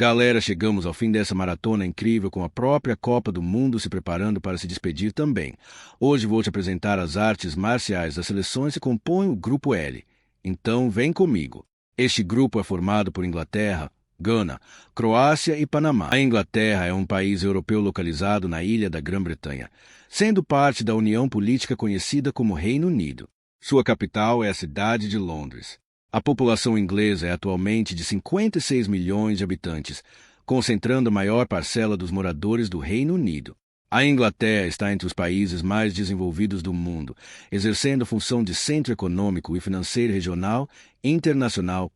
Galera, chegamos ao fim dessa maratona incrível com a própria Copa do Mundo se preparando para se despedir também. Hoje vou te apresentar as artes marciais das seleções que compõem o Grupo L. Então, vem comigo. Este grupo é formado por Inglaterra, Gana, Croácia e Panamá. A Inglaterra é um país europeu localizado na ilha da Grã-Bretanha, sendo parte da união política conhecida como Reino Unido. Sua capital é a cidade de Londres. A população inglesa é atualmente de 56 milhões de habitantes, concentrando a maior parcela dos moradores do Reino Unido. A Inglaterra está entre os países mais desenvolvidos do mundo, exercendo a função de centro econômico e financeiro regional e internacional.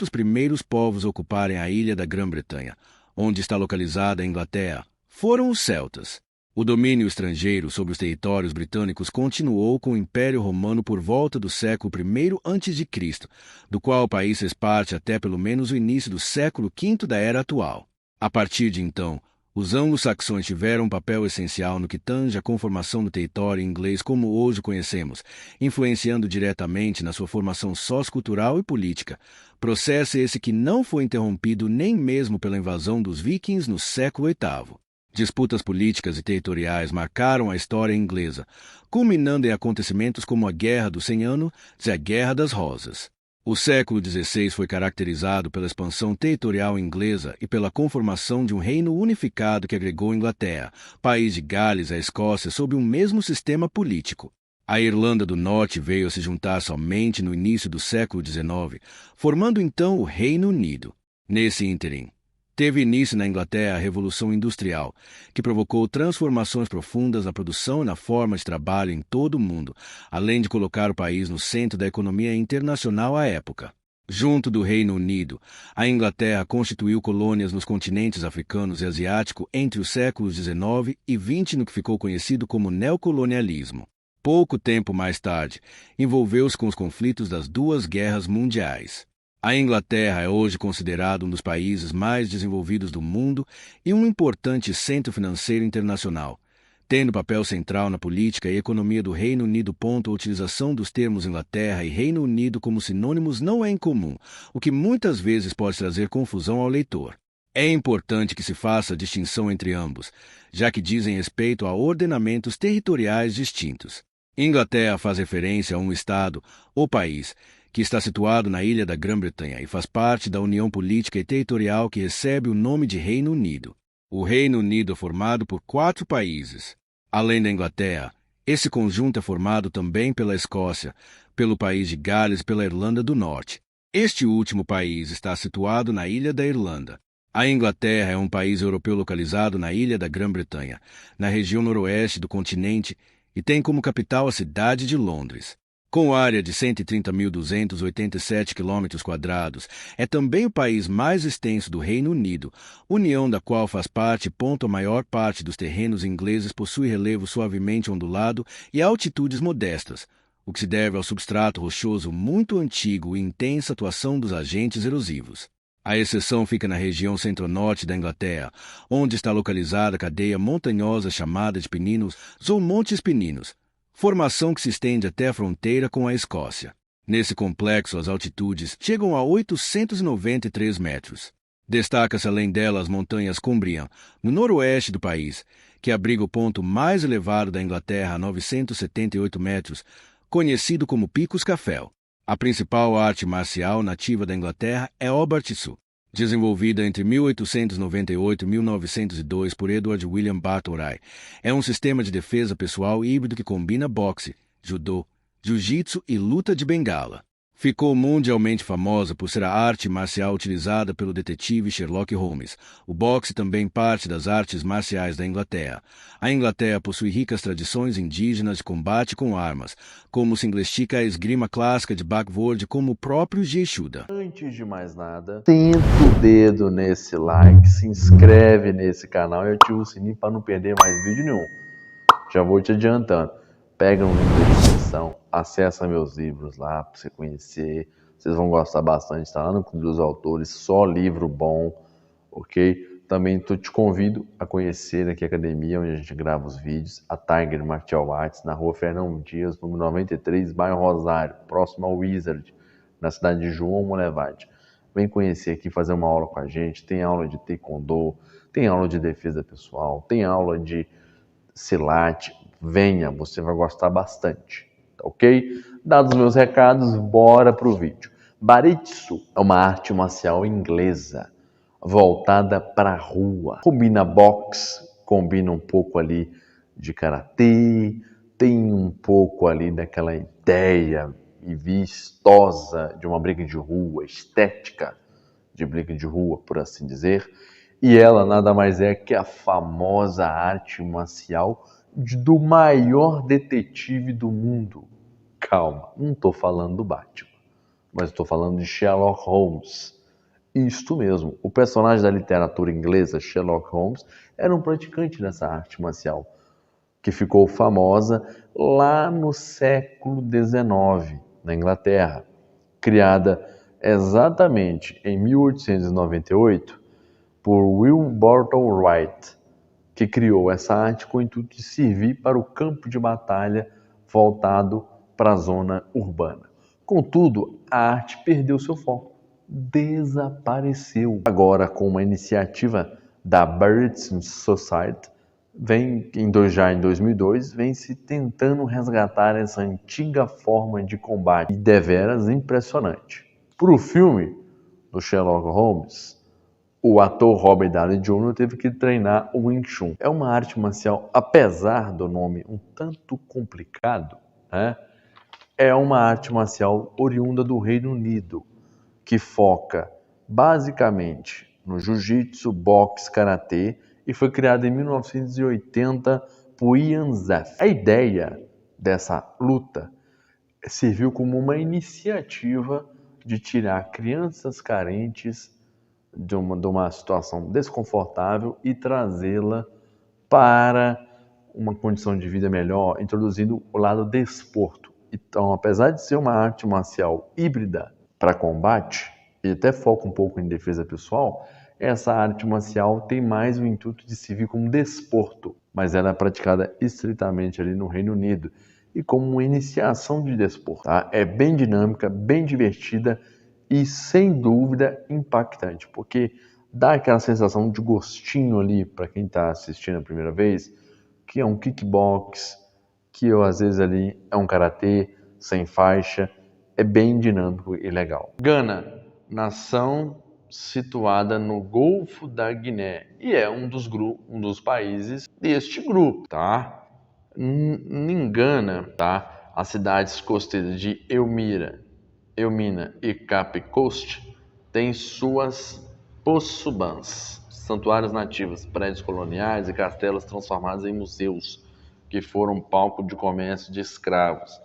Os primeiros povos a ocuparem a ilha da Grã-Bretanha, onde está localizada a Inglaterra, foram os celtas. O domínio estrangeiro sobre os territórios britânicos continuou com o Império Romano por volta do século I a.C., do qual o país fez parte até pelo menos o início do século V da Era atual. A partir de então, os anglo-saxões tiveram um papel essencial no que tange à conformação do território inglês como hoje o conhecemos, influenciando diretamente na sua formação sociocultural e política. Processo esse que não foi interrompido nem mesmo pela invasão dos vikings no século VIII. Disputas políticas e territoriais marcaram a história inglesa, culminando em acontecimentos como a Guerra dos 100 Anos e a Guerra das Rosas. O século XVI foi caracterizado pela expansão territorial inglesa e pela conformação de um reino unificado que agregou Inglaterra, País de Gales e a Escócia sob um mesmo sistema político. A Irlanda do Norte veio a se juntar somente no início do século XIX, formando então o Reino Unido. Nesse ínterim, teve início na Inglaterra a Revolução Industrial, que provocou transformações profundas na produção e na forma de trabalho em todo o mundo, além de colocar o país no centro da economia internacional à época. Junto do Reino Unido, a Inglaterra constituiu colônias nos continentes africanos e asiático entre os séculos XIX e XX no que ficou conhecido como neocolonialismo. Pouco tempo mais tarde, envolveu-se com os conflitos das duas guerras mundiais. A Inglaterra é hoje considerada um dos países mais desenvolvidos do mundo e um importante centro financeiro internacional, tendo papel central na política e economia do Reino Unido. A utilização dos termos Inglaterra e Reino Unido como sinônimos não é incomum, o que muitas vezes pode trazer confusão ao leitor. É importante que se faça a distinção entre ambos, já que dizem respeito a ordenamentos territoriais distintos. Inglaterra faz referência a um estado, ou país, que está situado na ilha da Grã-Bretanha e faz parte da união política e territorial que recebe o nome de Reino Unido. O Reino Unido é formado por 4 países. Além da Inglaterra, esse conjunto é formado também pela Escócia, pelo País de Gales e pela Irlanda do Norte. Este último país está situado na ilha da Irlanda. A Inglaterra é um país europeu localizado na ilha da Grã-Bretanha, na região noroeste do continente, e tem como capital a cidade de Londres. Com área de 130.287 km², é também o país mais extenso do Reino Unido, união da qual faz parte. A maior parte dos terrenos ingleses possui relevo suavemente ondulado e altitudes modestas, o que se deve ao substrato rochoso muito antigo e intensa atuação dos agentes erosivos. A exceção fica na região centro-norte da Inglaterra, onde está localizada a cadeia montanhosa chamada de Peninos ou Montes Peninos, formação que se estende até a fronteira com a Escócia. Nesse complexo, as altitudes chegam a 893 metros. Destaca-se além dela as montanhas Cumbrian, no noroeste do país, que abriga o ponto mais elevado da Inglaterra a 978 metros, conhecido como Picos Cafel. A principal arte marcial nativa da Inglaterra é o Bartiçu, desenvolvida entre 1898 e 1902 por Edward William Báthory. É um sistema de defesa pessoal híbrido que combina boxe, judô, jiu-jitsu e luta de bengala. Ficou mundialmente famosa por ser a arte marcial utilizada pelo detetive Sherlock Holmes. O boxe também parte das artes marciais da Inglaterra. A Inglaterra possui ricas tradições indígenas de combate com armas, como se englestica a esgrima clássica de Backward como o próprio Gieshuda. Antes de mais nada, senta o dedo nesse like, se inscreve nesse canal e ativa o sininho para não perder mais vídeo nenhum. Já vou te adiantando. Pega no link da descrição, acessa meus livros lá para você conhecer. Vocês vão gostar bastante, tá lá no Clube dos Autores, só livro bom, ok? Também te convido a conhecer aqui a academia onde a gente grava os vídeos, a Tiger Martial Arts, na rua Fernão Dias, número 93, bairro Rosário, próximo ao Wizard, na cidade de João Monlevade. vem conhecer aqui, fazer uma aula com a gente. Tem aula de taekwondo, tem aula de defesa pessoal, tem aula de silat. Venha, você vai gostar bastante, tá ok? Dados os meus recados, bora pro vídeo. Baritsu é uma arte marcial inglesa, voltada para a rua. Combina boxe, combina um pouco ali de karatê, tem um pouco ali daquela ideia e vistosa de uma briga de rua, estética de briga de rua, por assim dizer. E ela nada mais é que a famosa arte marcial do maior detetive do mundo. Calma, não estou falando do Batman, mas estou falando de Sherlock Holmes. Isto mesmo, o personagem da literatura inglesa, Sherlock Holmes, era um praticante dessa arte marcial, que ficou famosa lá no século XIX, na Inglaterra, criada exatamente em 1898 por Will Burton Wright, que criou essa arte com o intuito de servir para o campo de batalha voltado para a zona urbana. Contudo, a arte perdeu seu foco, desapareceu. Agora, com uma iniciativa da Baritsu Society, já em 2002, vem se tentando resgatar essa antiga forma de combate, e deveras impressionante. Para o filme do Sherlock Holmes, o ator Robert Downey Jr. teve que treinar o Wing Chun. É uma arte marcial, apesar do nome um tanto complicado, né? É uma arte marcial oriunda do Reino Unido, que foca basicamente no jiu-jitsu, boxe, karatê, e foi criada em 1980 por Ian Zeff. A ideia dessa luta serviu como uma iniciativa de tirar crianças carentes de uma situação desconfortável e trazê-la para uma condição de vida melhor, introduzindo o lado desporto. Então, apesar de ser uma arte marcial híbrida para combate, e até foca um pouco em defesa pessoal, essa arte marcial tem mais o intuito de servir como desporto, mas ela é praticada estritamente ali no Reino Unido e como uma iniciação de desporto. Tá? É bem dinâmica, bem divertida e, sem dúvida, impactante, porque dá aquela sensação de gostinho ali para quem está assistindo a primeira vez, que é um kickbox, que às vezes ali é um karatê sem faixa, é bem dinâmico e legal. Gana, nação situada no Golfo da Guiné, e é um dos países deste grupo, tá? Em Gana, tá? As cidades costeiras de Elmina e Cape Coast têm suas possubãs, santuários nativos, prédios coloniais e castelos transformados em museus, que foram palco de comércio de escravos.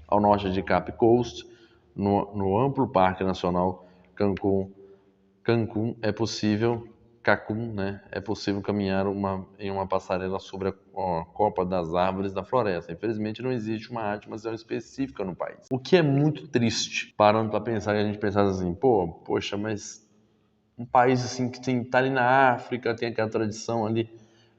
Ao norte de Cape Coast, no amplo Parque Nacional Cancún, é possível caminhar em uma passarela sobre a copa das árvores da floresta. Infelizmente, não existe uma arte marcial específica no país. O que é muito triste, parando para pensar, a gente pensar assim, poxa, mas um país assim que está ali na África, tem aquela tradição ali,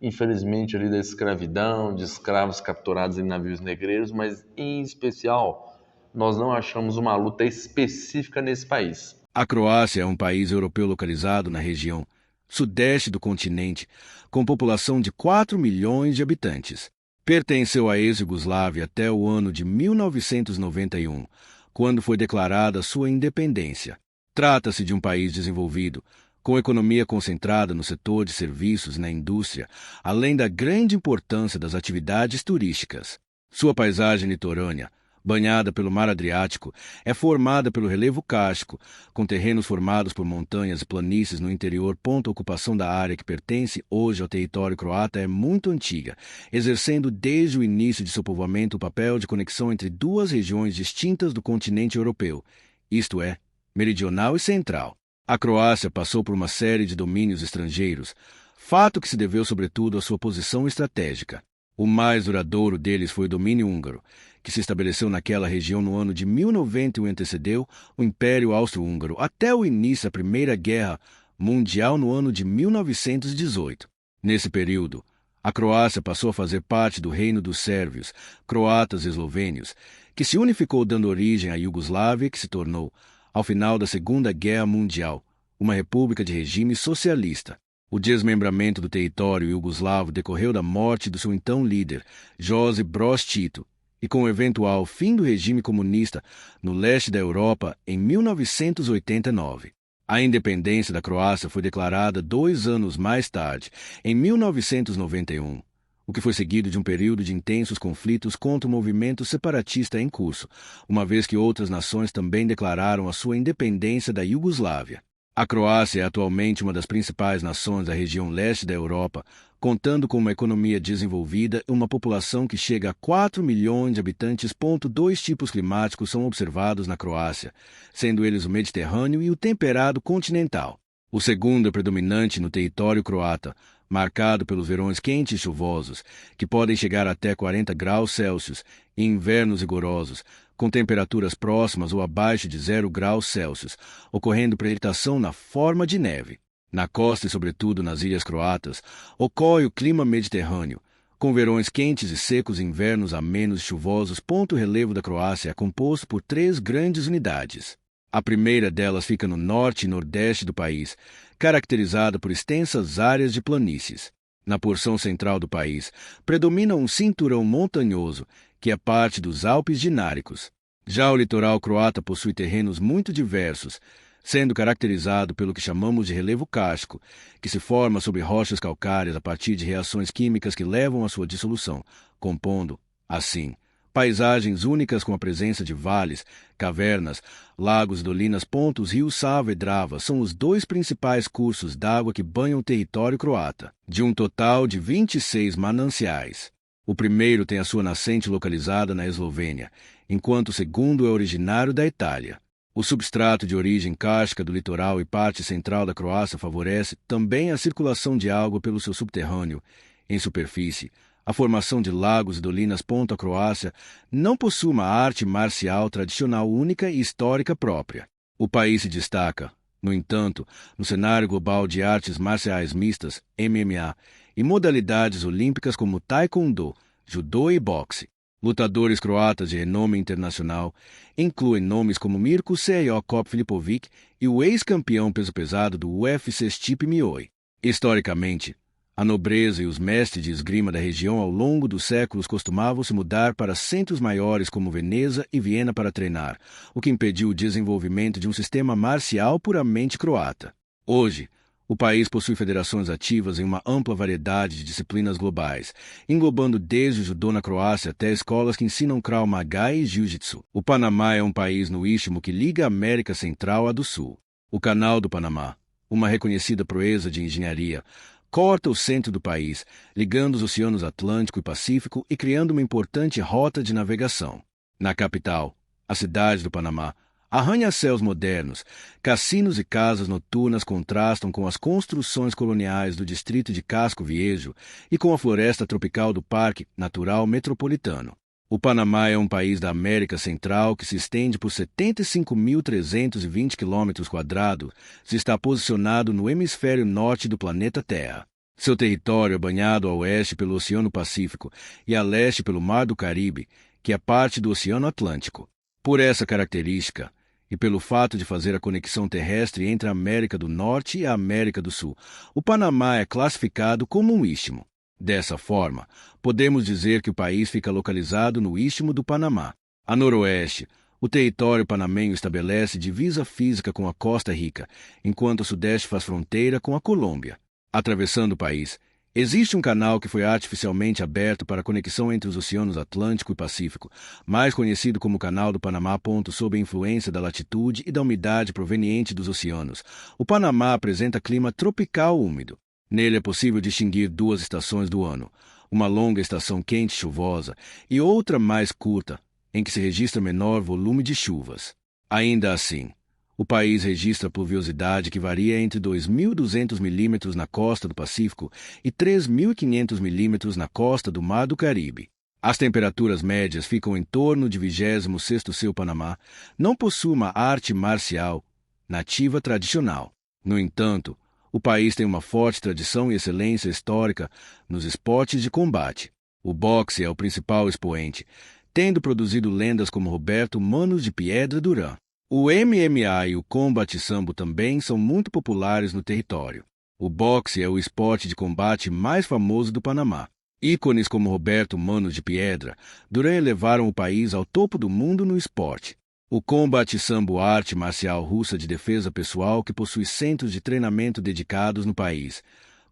infelizmente, ali da escravidão, de escravos capturados em navios negreiros, mas em especial, nós não achamos uma luta específica nesse país. A Croácia é um país europeu localizado na região sudeste do continente, com população de 4 milhões de habitantes. Pertenceu à ex-Iugoslávia até o ano de 1991, quando foi declarada sua independência. Trata-se de um país desenvolvido, com economia concentrada no setor de serviços e na indústria, além da grande importância das atividades turísticas. Sua paisagem litorânea, banhada pelo Mar Adriático, é formada pelo relevo kárstico, com terrenos formados por montanhas e planícies no interior. A ocupação da área que pertence hoje ao território croata é muito antiga, exercendo desde o início de seu povoamento o papel de conexão entre duas regiões distintas do continente europeu, isto é, meridional e central. A Croácia passou por uma série de domínios estrangeiros, fato que se deveu sobretudo à sua posição estratégica. O mais duradouro deles foi o domínio húngaro, que se estabeleceu naquela região no ano de 1090 e antecedeu o Império Austro-Húngaro até o início da Primeira Guerra Mundial no ano de 1918. Nesse período, a Croácia passou a fazer parte do reino dos sérvios, croatas e eslovênios, que se unificou dando origem à Iugoslávia, que se tornou ao final da Segunda Guerra Mundial, uma república de regime socialista. O desmembramento do território iugoslavo decorreu da morte do seu então líder, Josip Broz Tito, e com o eventual fim do regime comunista no leste da Europa em 1989. A independência da Croácia foi declarada 2 anos mais tarde, em 1991, o que foi seguido de um período de intensos conflitos contra o movimento separatista em curso, uma vez que outras nações também declararam a sua independência da Iugoslávia. A Croácia é atualmente uma das principais nações da região leste da Europa, contando com uma economia desenvolvida e uma população que chega a 4 milhões de habitantes. 2 tipos climáticos são observados na Croácia, sendo eles o Mediterrâneo e o temperado continental. O segundo é predominante no território croata, marcado pelos verões quentes e chuvosos, que podem chegar até 40 graus Celsius, e invernos rigorosos, com temperaturas próximas ou abaixo de 0 graus Celsius, ocorrendo precipitação na forma de neve. Na costa e sobretudo nas ilhas croatas, ocorre o clima mediterrâneo, com verões quentes e secos e invernos amenos e chuvosos. O relevo da Croácia é composto por 3 grandes unidades. A primeira delas fica no norte e nordeste do país, caracterizada por extensas áreas de planícies. Na porção central do país, predomina um cinturão montanhoso, que é parte dos Alpes Dináricos. Já o litoral croata possui terrenos muito diversos, sendo caracterizado pelo que chamamos de relevo kárstico, que se forma sobre rochas calcárias a partir de reações químicas que levam à sua dissolução, compondo, assim, paisagens únicas com a presença de vales, cavernas, lagos e dolinas. Os rios Sava e Drava são os 2 principais cursos d'água que banham o território croata, de um total de 26 mananciais. O primeiro tem a sua nascente localizada na Eslovênia, enquanto o segundo é originário da Itália. O substrato de origem kárstica do litoral e parte central da Croácia favorece também a circulação de água pelo seu subterrâneo, em superfície, a formação de lagos e dolinas. A Croácia não possui uma arte marcial tradicional única e histórica própria. O país se destaca, no entanto, no cenário global de artes marciais mistas, MMA, e modalidades olímpicas como taekwondo, judô e boxe. Lutadores croatas de renome internacional incluem nomes como Mirko Cejokop Filipovic e o ex-campeão peso-pesado do UFC Stipe Miocic. Historicamente, a nobreza e os mestres de esgrima da região ao longo dos séculos costumavam se mudar para centros maiores como Veneza e Viena para treinar, o que impediu o desenvolvimento de um sistema marcial puramente croata. Hoje, o país possui federações ativas em uma ampla variedade de disciplinas globais, englobando desde o judô na Croácia até escolas que ensinam Krav Maga e Jiu-Jitsu. O Panamá é um país no Istmo que liga a América Central à do Sul. O Canal do Panamá, uma reconhecida proeza de engenharia, corta o centro do país, ligando os oceanos Atlântico e Pacífico e criando uma importante rota de navegação. Na capital, a cidade do Panamá, arranha-céus modernos, cassinos e casas noturnas contrastam com as construções coloniais do distrito de Casco Viejo e com a floresta tropical do Parque Natural Metropolitano. O Panamá é um país da América Central que se estende por 75.320 km², e está posicionado no hemisfério norte do planeta Terra. Seu território é banhado a oeste pelo Oceano Pacífico e a leste pelo Mar do Caribe, que é parte do Oceano Atlântico. Por essa característica, e pelo fato de fazer a conexão terrestre entre a América do Norte e a América do Sul, o Panamá é classificado como um istmo. Dessa forma, podemos dizer que o país fica localizado no Istmo do Panamá. A noroeste, o território panamenho estabelece divisa física com a Costa Rica, enquanto o sudeste faz fronteira com a Colômbia. Atravessando o país, existe um canal que foi artificialmente aberto para a conexão entre os oceanos Atlântico e Pacífico, mais conhecido como Canal do Panamá. Sob a influência da latitude e da umidade proveniente dos oceanos, o Panamá apresenta clima tropical úmido. Nele é possível distinguir 2 estações do ano, uma longa estação quente e chuvosa e outra mais curta, em que se registra menor volume de chuvas. Ainda assim, o país registra pluviosidade que varia entre 2.200 milímetros na costa do Pacífico e 3.500 milímetros na costa do Mar do Caribe. As temperaturas médias ficam em torno de 26º. Seu Panamá não possui uma arte marcial nativa tradicional. No entanto, o país tem uma forte tradição e excelência histórica nos esportes de combate. O boxe é o principal expoente, tendo produzido lendas como Roberto Manos de Piedra Durán. O MMA e o Combat Sambo também são muito populares no território. O boxe é o esporte de combate mais famoso do Panamá. Ícones como Roberto Mano de Piedra, Duran levaram o país ao topo do mundo no esporte. O Combat Sambo, arte marcial russa de defesa pessoal que possui centros de treinamento dedicados no país,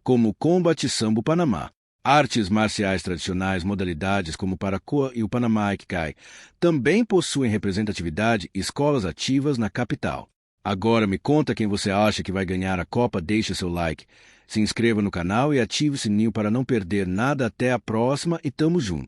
como o Combat Sambo Panamá. Artes marciais tradicionais, modalidades como o Paracoa e o Panamá Aikikai, também possuem representatividade e escolas ativas na capital. Agora me conta quem você acha que vai ganhar a Copa, deixe seu like, se inscreva no canal e ative o sininho para não perder nada. Até a próxima e tamo junto!